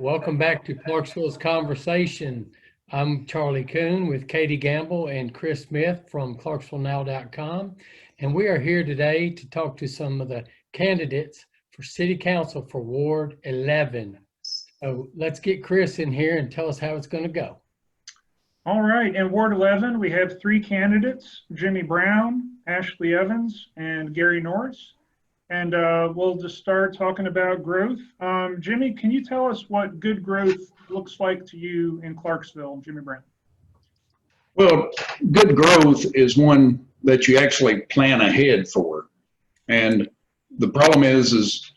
Welcome back to Clarksville's Conversation. I'm Charlie Kuhn with Katie Gamble and Chris Smith from ClarksvilleNow.com. And we are here today to talk to some of the candidates for City Council for Ward 11. So let's get Chris in here and tell us how it's going to go. All right, in Ward 11, we have three candidates, Jimmy Brown, Ashlee Evans, and Garry Norris. And we'll just start talking about growth. Jimmy, can you tell us what good growth looks like to you in Clarksville, Jimmy Brown? Well, good growth is one that you actually plan ahead for. And the problem is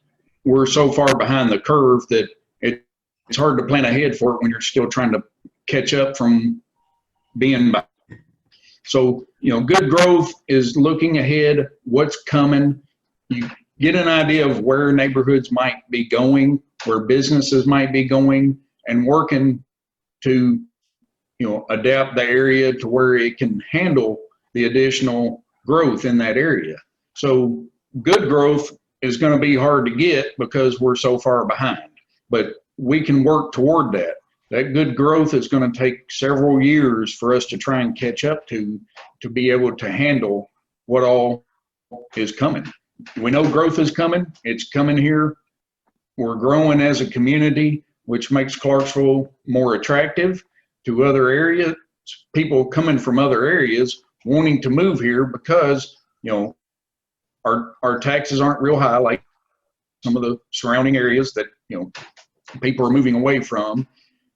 we're so far behind the curve that it's hard to plan ahead for it when you're still trying to catch up from being behind. So, good growth is looking ahead, what's coming. You get an idea of where neighborhoods might be going, where businesses might be going, and working to, adapt the area to where it can handle the additional growth in that area. So good growth is going to be hard to get because we're so far behind, but we can work toward that. That good growth is going to take several years for us to try and catch up to be able to handle what all is coming. We know growth is coming. It's coming here. We're growing as a community, which makes Clarksville more attractive to other areas. People coming from other areas wanting to move here because, our taxes aren't real high like some of the surrounding areas that, people are moving away from.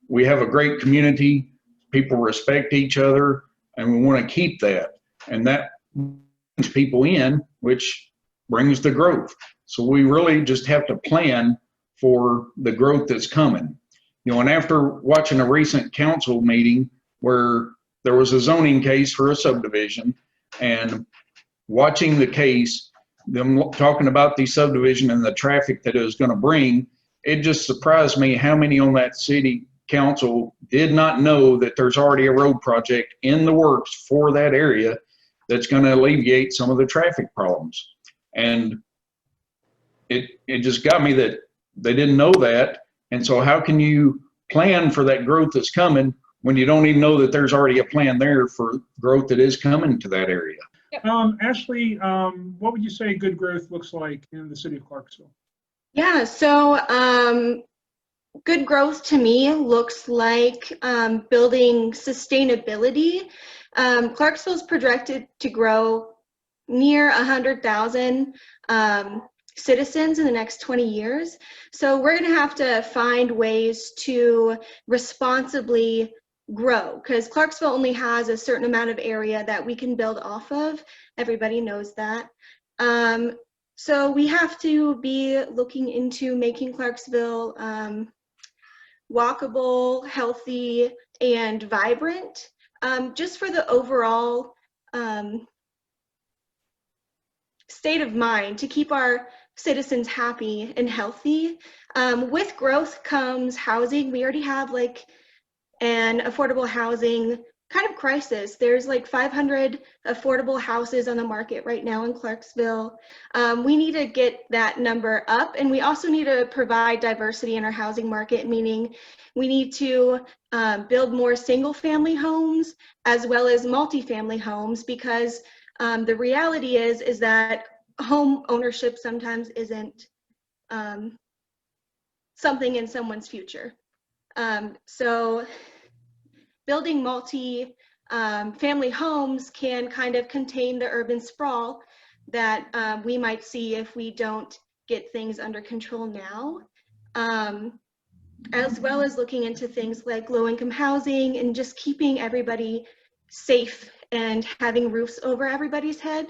We have a great community. People respect each other, and we want to keep that. And that brings people in, which brings the growth. So we really just have to plan for the growth that's coming. And after watching a recent council meeting where there was a zoning case for a subdivision, and watching the case, them talking about the subdivision and the traffic that it was going to bring, it just surprised me how many on that city council did not know that there's already a road project in the works for that area that's going to alleviate some of the traffic problems. And it just got me that they didn't know that. And so how can you plan for that growth that's coming when you don't even know that there's already a plan there for growth that is coming to that area? Ashlee, what would you say good growth looks like in the city of Clarksville? Yeah, so good growth to me looks like building sustainability. Clarksville is projected to grow near 100,000 citizens in the next 20 years. So we're going to have to find ways to responsibly grow because Clarksville only has a certain amount of area that we can build off of. Everybody knows that. So we have to be looking into making Clarksville walkable, healthy, and vibrant, just for the overall state of mind to keep our citizens happy and healthy. With growth comes housing. We already have like an affordable housing kind of crisis. There's like 500 affordable houses on the market right now in Clarksville. We need to get that number up, and we also need to provide diversity in our housing market, meaning we need to build more single-family homes as well as multifamily homes, because the reality is that home ownership sometimes isn't something in someone's future. So building multi-family homes can kind of contain the urban sprawl that we might see if we don't get things under control now, as well as looking into things like low-income housing and just keeping everybody safe and having roofs over everybody's head.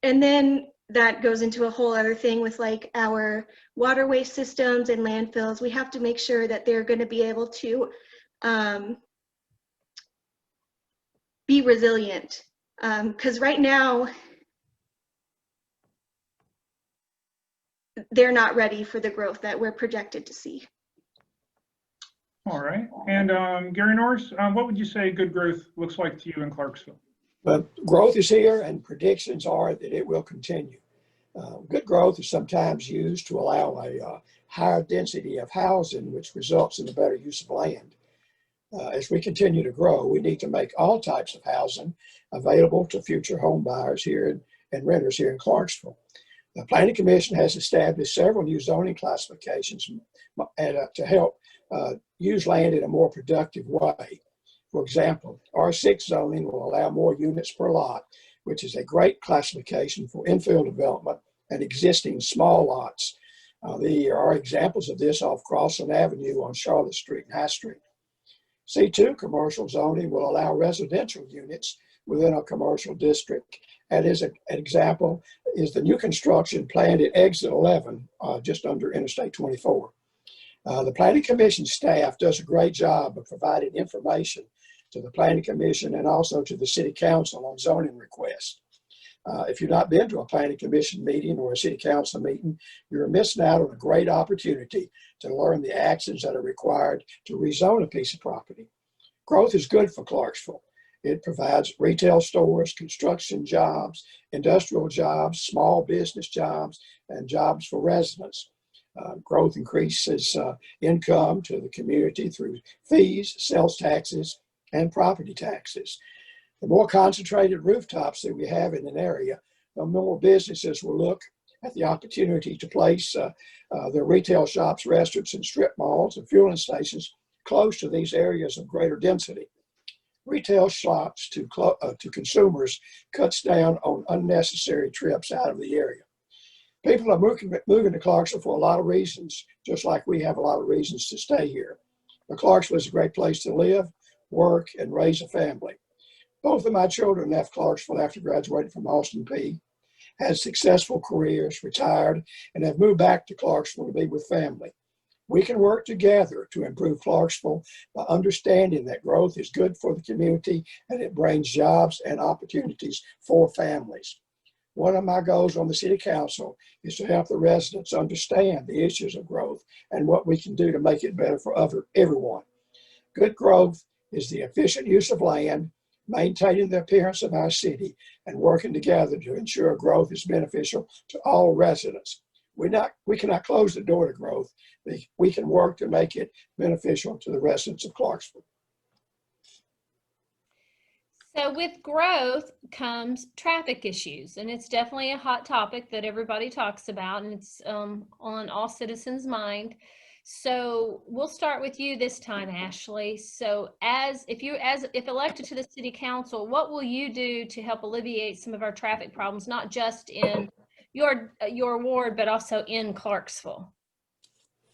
And then that goes into a whole other thing with like our waterway systems and landfills. We have to make sure that they're going to be able to be resilient, because right now they're not ready for the growth that we're projected to see. All right, and Garry Norris, what would you say good growth looks like to you in Clarksville? But growth is here, and predictions are that it will continue. Good growth is sometimes used to allow a higher density of housing, which results in a better use of land. As we continue to grow, we need to make all types of housing available to future home buyers here and renters here in Clarksville. The Planning Commission has established several new zoning classifications to help use land in a more productive way. For example, R6 zoning will allow more units per lot, which is a great classification for infill development and existing small lots. There are examples of this off Crossland Avenue on Charlotte Street and High Street. C2 commercial zoning will allow residential units within a commercial district. And as an example is the new construction planned at Exit 11, just under Interstate 24. The Planning Commission staff does a great job of providing information to the Planning Commission and also to the City Council on zoning requests. If you've not been to a Planning Commission meeting or a City Council meeting, you're missing out on a great opportunity to learn the actions that are required to rezone a piece of property. Growth is good for Clarksville. It provides retail stores, construction jobs, industrial jobs, small business jobs, and jobs for residents. Growth increases income to the community through fees, sales taxes, and property taxes. The more concentrated rooftops that we have in an area, the more businesses will look at the opportunity to place their retail shops, restaurants, and strip malls and fueling stations close to these areas of greater density. Retail shops to consumers cuts down on unnecessary trips out of the area. People are moving to Clarksville for a lot of reasons, just like we have a lot of reasons to stay here. But Clarksville is a great place to live, work, and raise a family. Both of my children left Clarksville after graduating from Austin Peay, had successful careers, retired, and have moved back to Clarksville to be with family. We can work together to improve Clarksville by understanding that growth is good for the community and it brings jobs and opportunities for families. One of my goals on the City Council is to help the residents understand the issues of growth and what we can do to make it better for everyone. Good growth is the efficient use of land, maintaining the appearance of our city, and working together to ensure growth is beneficial to all residents. We cannot close the door to growth. We can work to make it beneficial to the residents of Clarksville. So with growth comes traffic issues, and it's definitely a hot topic that everybody talks about, and it's on all citizens' mind. So we'll start with you this time, Ashlee. So if elected to the City Council, what will you do to help alleviate some of our traffic problems, not just in your ward, but also in Clarksville?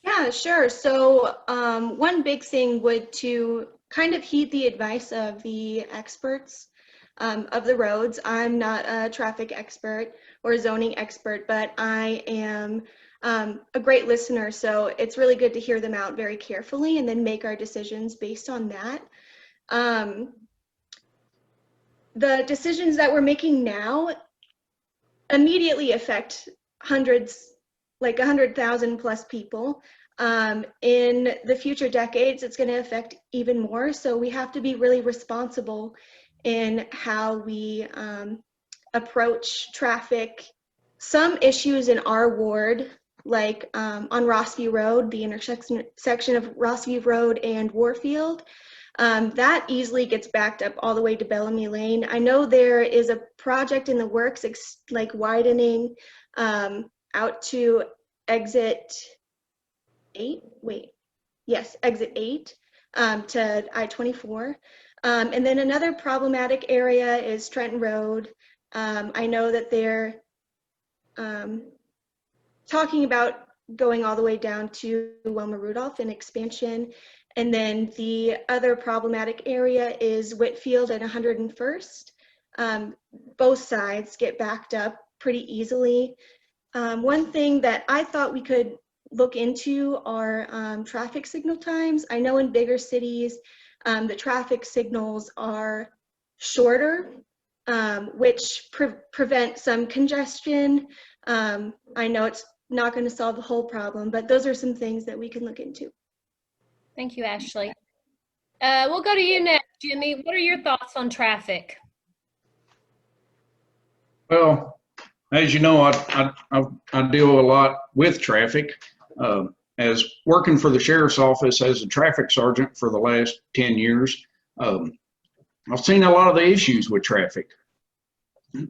Yeah, sure. So one big thing would to kind of heed the advice of the experts of the roads. I'm not a traffic expert or a zoning expert, but I am a great listener. So it's really good to hear them out very carefully and then make our decisions based on that. The decisions that we're making now immediately affect hundreds, like 100,000 plus people. In the future decades, it's going to affect even more. So we have to be really responsible in how we approach traffic. Some issues in our ward, like on Rossview Road, the intersection of Rossview Road and Warfield, that easily gets backed up all the way to Bellamy Lane. I know there is a project in the works, like widening out to exit 8, exit 8 to I-24. And then another problematic area is Trenton Road. I know that they're talking about going all the way down to Wilma Rudolph and expansion. And then the other problematic area is Whitfield and 101st. Both sides get backed up pretty easily. One thing that I thought we could look into are traffic signal times. I know in bigger cities, the traffic signals are shorter, which prevent some congestion. I know it's not going to solve the whole problem, but those are some things that we can look into. Thank you, Ashlee. We'll go to you next, Jimmy. What are your thoughts on traffic? Well, as you know, I deal a lot with traffic. as working for the sheriff's office as a traffic sergeant for the last 10 years, I've seen a lot of the issues with traffic.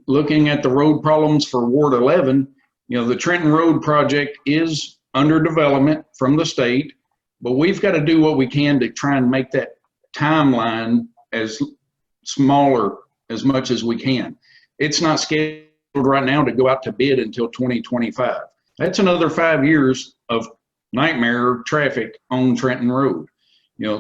Looking at the road problems for Ward 11, the Trenton Road project is under development from the state, but we've got to do what we can to try and make that timeline as smaller as much as we can. It's not scheduled right now to go out to bid until 2025. That's another 5 years of nightmare traffic on Trenton Road.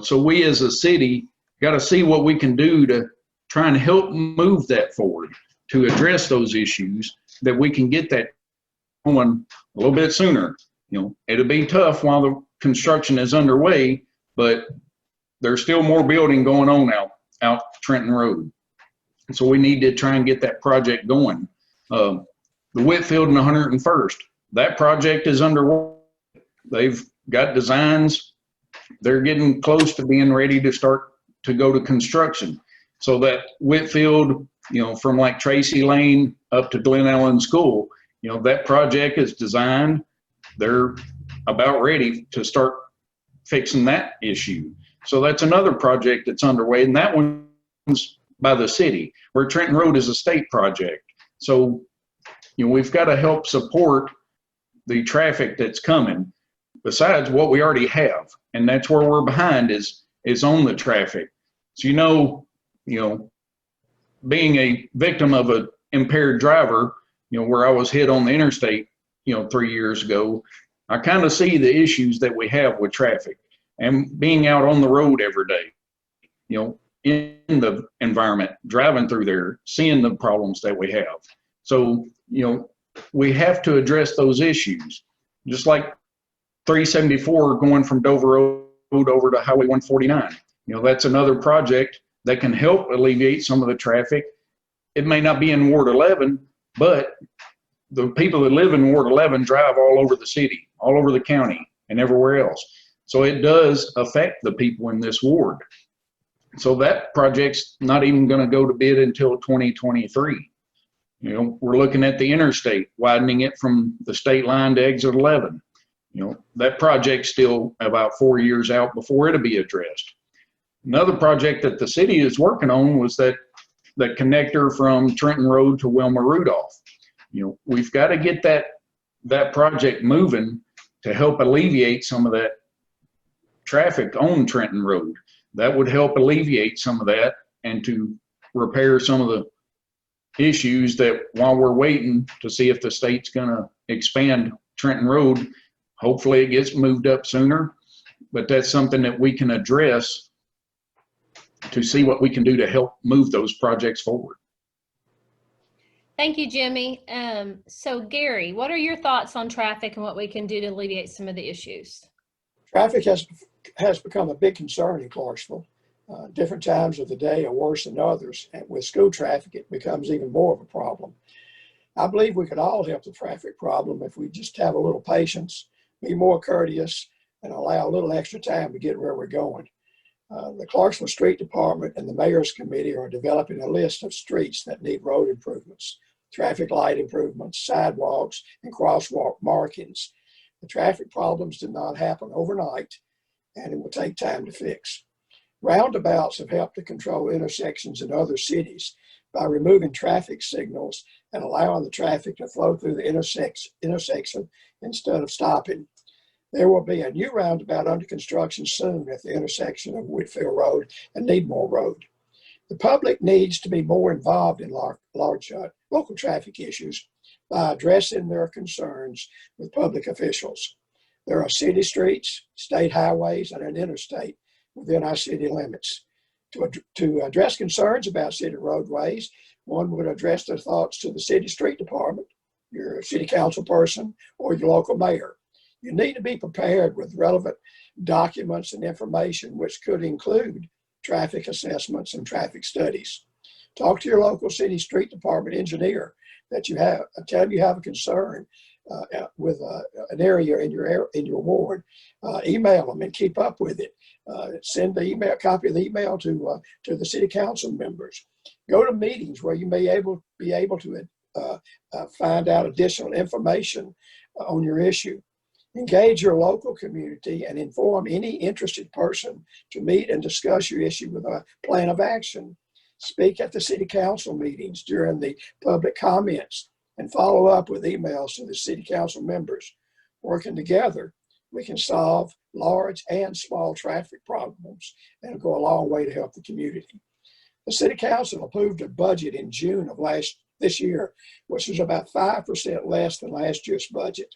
So we as a city got to see what we can do to try and help move that forward, to address those issues, that we can get that going a little bit sooner. It'll be tough while the construction is underway, but there's still more building going on out Trenton Road. So we need to try and get that project going. The Whitfield and 101st, that project is underway. They've got designs. They're getting close to being ready to start to go to construction. So that Whitfield, from like Tracy Lane up to Glen Ellen School, that project is designed. They're about ready to start fixing that issue. So that's another project that's underway, and that one's by the city, where Trenton Road is a state project. So, we've got to help support the traffic that's coming besides what we already have. And that's where we're behind is on the traffic. So, being a victim of an impaired driver, where I was hit on the interstate, 3 years ago, I kind of see the issues that we have with traffic, and being out on the road every day, in the environment, driving through there, seeing the problems that we have. So, we have to address those issues. Just like 374 going from Dover Road over to Highway 149. That's another project that can help alleviate some of the traffic. It may not be in Ward 11, but the people that live in Ward 11 drive all over the city, all over the county, and everywhere else. So it does affect the people in this ward. So that project's not even going to go to bid until 2023. We're looking at the interstate, widening it from the state line to exit 11. That project's still about 4 years out before it'll be addressed. Another project that the city is working on was that connector from Trenton Road to Wilma Rudolph. We've got to get that project moving to help alleviate some of that traffic on Trenton Road. That would help alleviate some of that and to repair some of the issues that while we're waiting to see if the state's going to expand Trenton Road, hopefully it gets moved up sooner. But that's something that we can address to see what we can do to help move those projects forward. Thank you, Jimmy. So Gary, what are your thoughts on traffic and what we can do to alleviate some of the issues? Traffic has become a big concern in Clarksville. Different times of the day are worse than others. And with school traffic, it becomes even more of a problem. I believe we could all help the traffic problem if we just have a little patience, be more courteous, and allow a little extra time to get where we're going. The Clarksville Street Department and the Mayor's Committee are developing a list of streets that need road improvements, traffic light improvements, sidewalks, and crosswalk markings. The traffic problems did not happen overnight, and it will take time to fix. Roundabouts have helped to control intersections in other cities by removing traffic signals and allowing the traffic to flow through the intersection instead of stopping. There will be a new roundabout under construction soon at the intersection of Whitfield Road and Needmore Road. The public needs to be more involved in large local traffic issues by addressing their concerns with public officials. There are city streets, state highways, and an interstate within our city limits. To address concerns about city roadways, one would address their thoughts to the city street department, your city council person, or your local mayor. You need to be prepared with relevant documents and information, which could include traffic assessments and traffic studies. Talk to your local city street department engineer that you have, tell them you have a concern with an area in your ward. Email them and keep up with it. Send the email, copy of the email to the city council members. Go to meetings where you may be able to find out additional information on your issue. Engage your local community and inform any interested person to meet and discuss your issue with a plan of action. Speak at the city council meetings during the public comments and follow up with emails to the city council members. Working together, we can solve large and small traffic problems and go a long way to help the community. The city council approved a budget in June of this year, which was about 5% less than last year's budget.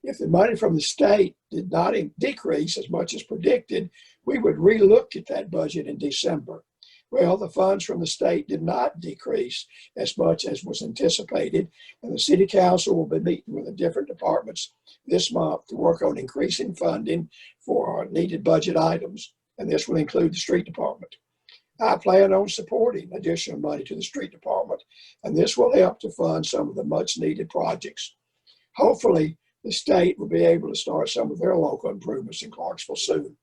If the money from the state did not decrease as much as predicted, we would relook at that budget in December. Well, the funds from the state did not decrease as much as was anticipated, and the city council will be meeting with the different departments this month to work on increasing funding for needed budget items, and this will include the street department. I plan on supporting additional money to the street department, and this will help to fund some of the much needed projects. Hopefully, the state will be able to start some of their local improvements in Clarksville soon.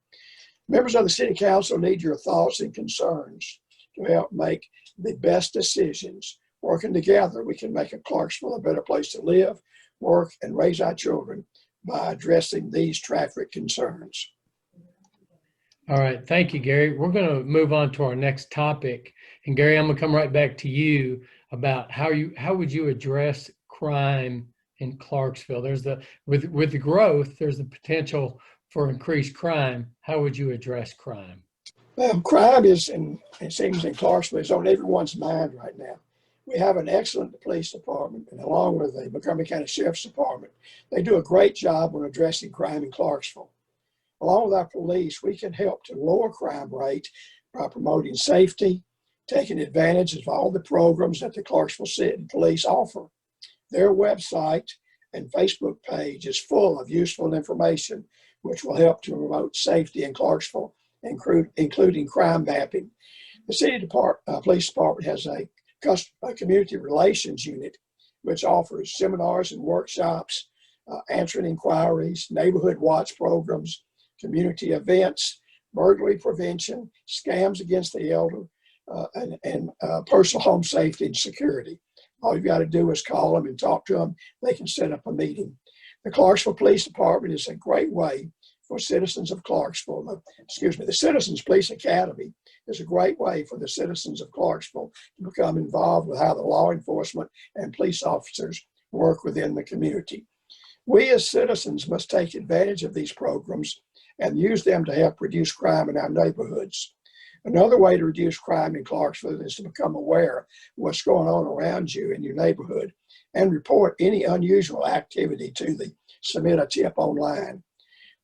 Members of the city council need your thoughts and concerns to help make the best decisions. Working together, we can make Clarksville a better place to live, work, and raise our children by addressing these traffic concerns. All right, thank you, Gary. We're going to move on to our next topic. And Gary, I'm going to come right back to you about how would you address crime in Clarksville? There's with the growth, there's the potential for increased crime. How would you address crime? Well, crime it seems in Clarksville is on everyone's mind right now. We have an excellent police department, and along with the Montgomery County Sheriff's Department, they do a great job on addressing crime in Clarksville. Along with our police, we can help to lower crime rate by promoting safety, taking advantage of all the programs that the Clarksville City Police offer. Their website and Facebook page is full of useful information which will help to promote safety in Clarksville, including crime mapping. The city police department has a community relations unit which offers seminars and workshops, answering inquiries, neighborhood watch programs, community events, burglary prevention, scams against the elder, and personal home safety and security. All you've got to do is call them and talk to them. They can set up a meeting. The Clarksville Police Department is a great way for citizens of Clarksville. The Citizens Police Academy is a great way for the citizens of Clarksville to become involved with how the law enforcement and police officers work within the community. We as citizens must take advantage of these programs and use them to help reduce crime in our neighborhoods. Another way to reduce crime in Clarksville is to become aware of what's going on around you in your neighborhood and report any unusual activity to the Submit a Tip online.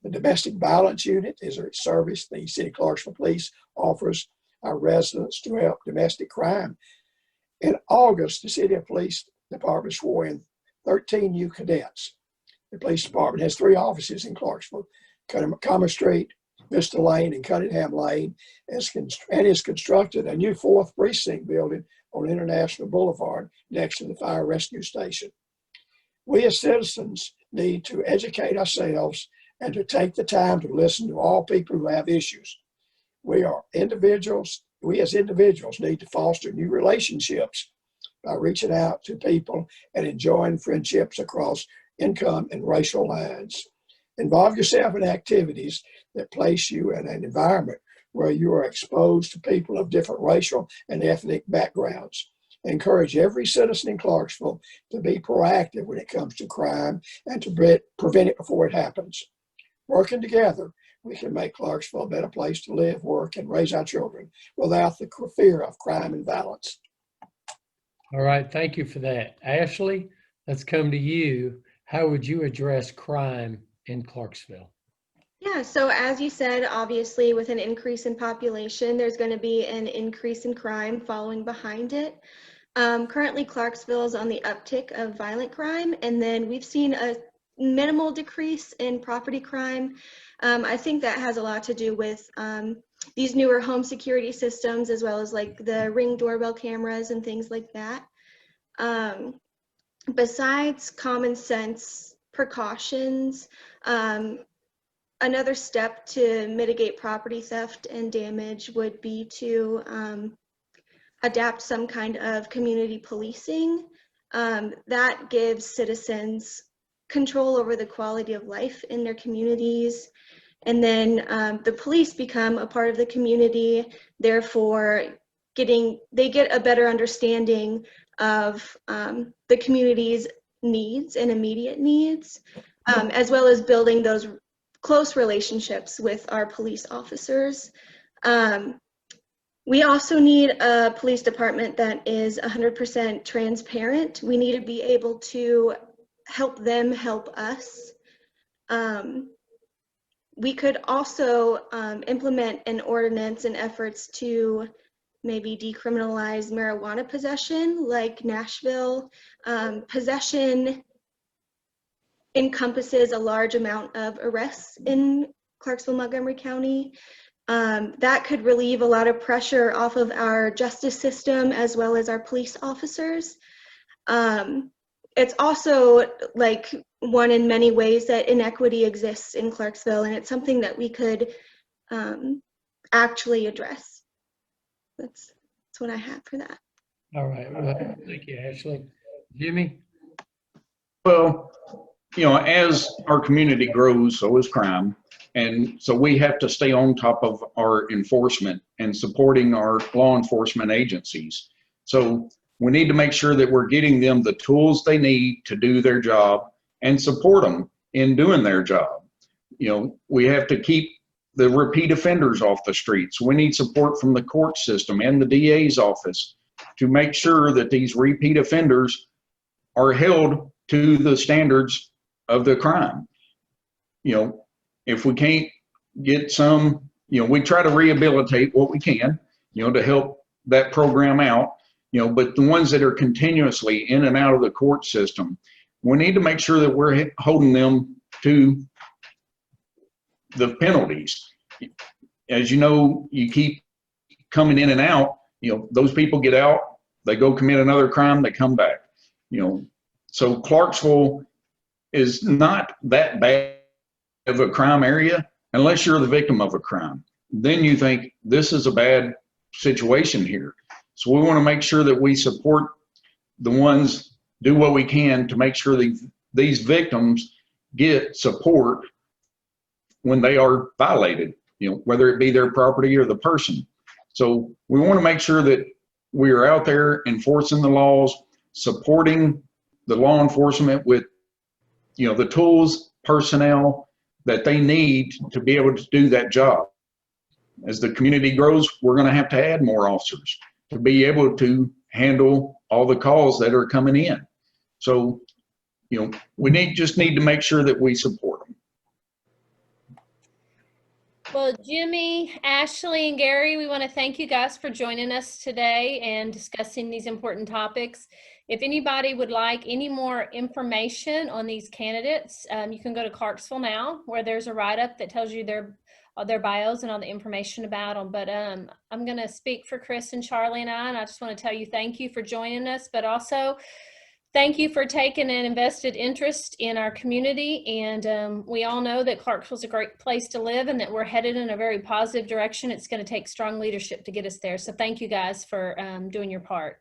The Domestic Violence Unit is a service the City of Clarksville Police offers our residents to help domestic crime. In August, the City Police Department swore in 13 new cadets. The police department has 3 offices in Clarksville: Commerce Street, Vista Lane, and Cunningham Lane, and has constructed a new 4th precinct building on International Boulevard next to the fire rescue station. We as citizens need to educate ourselves and to take the time to listen to all people who have issues. We as individuals need to foster new relationships by reaching out to people and enjoying friendships across income and racial lines. Involve yourself in activities that place you in an environment where you are exposed to people of different racial and ethnic backgrounds. Encourage every citizen in Clarksville to be proactive when it comes to crime and to prevent it before it happens. Working together, we can make Clarksville a better place to live, work, and raise our children without the fear of crime and violence. All right, thank you for that. Ashlee, let's come to you. How would you address crime in Clarksville? Yeah, so as you said, obviously with an increase in population, there's going to be an increase in crime following behind it. Currently, Clarksville is on the uptick of violent crime, and then we've seen a minimal decrease in property crime. I think that has a lot to do with these newer home security systems, as well as like the Ring doorbell cameras and things like that. Besides common sense precautions, another step to mitigate property theft and damage would be to adapt some kind of community policing that gives citizens control over the quality of life in their communities. And then the police become a part of the community, therefore they get a better understanding of the community's needs and immediate needs, as well as building those close relationships with our police officers. We also need a police department that is 100% transparent. We need to be able to help them help us. We could also implement an ordinance and efforts to maybe decriminalize marijuana possession, like Nashville. Possession encompasses a large amount of arrests in Clarksville, Montgomery County. That could relieve a lot of pressure off of our justice system as well as our police officers. It's also like one in many ways that inequity exists in Clarksville, and it's something that we could actually address. That's what I have for that. All right. Well, thank you, Ashlee. Jimmy? Well, as our community grows, so is crime. And so we have to stay on top of our enforcement and supporting our law enforcement agencies. So we need to make sure that we're getting them the tools they need to do their job and support them in doing their job. We have to keep the repeat offenders off the streets. We need support from the court system and the DA's office to make sure that these repeat offenders are held to the standards of the crime. If we can't get some, we try to rehabilitate what we can, to help that program out, but the ones that are continuously in and out of the court system, we need to make sure that we're holding them to the penalties. As you know, you keep coming in and out, those people get out, they go commit another crime, they come back, So Clarksville is not that bad of a crime area unless you're the victim of a crime. Then you think this is a bad situation here. So we want to make sure that we support the ones, do what we can to make sure that these victims get support when they are violated, whether it be their property or the person. So we want to make sure that we are out there enforcing the laws, supporting the law enforcement with, the tools, personnel that they need to be able to do that job. As the community grows, we're going to have to add more officers to be able to handle all the calls that are coming in. So, we just need to make sure that we support them. Well, Jimmy, Ashlee, and Garry, we want to thank you guys for joining us today and discussing these important topics. If anybody would like any more information on these candidates, you can go to Clarksville Now, where there's a write-up that tells you their bios and all the information about them. But I'm going to speak for Chris and Charlie and I just want to tell you thank you for joining us, but also thank you for taking an invested interest in our community. And we all know that Clarksville's a great place to live and that we're headed in a very positive direction. It's going to take strong leadership to get us there. So thank you guys for doing your part.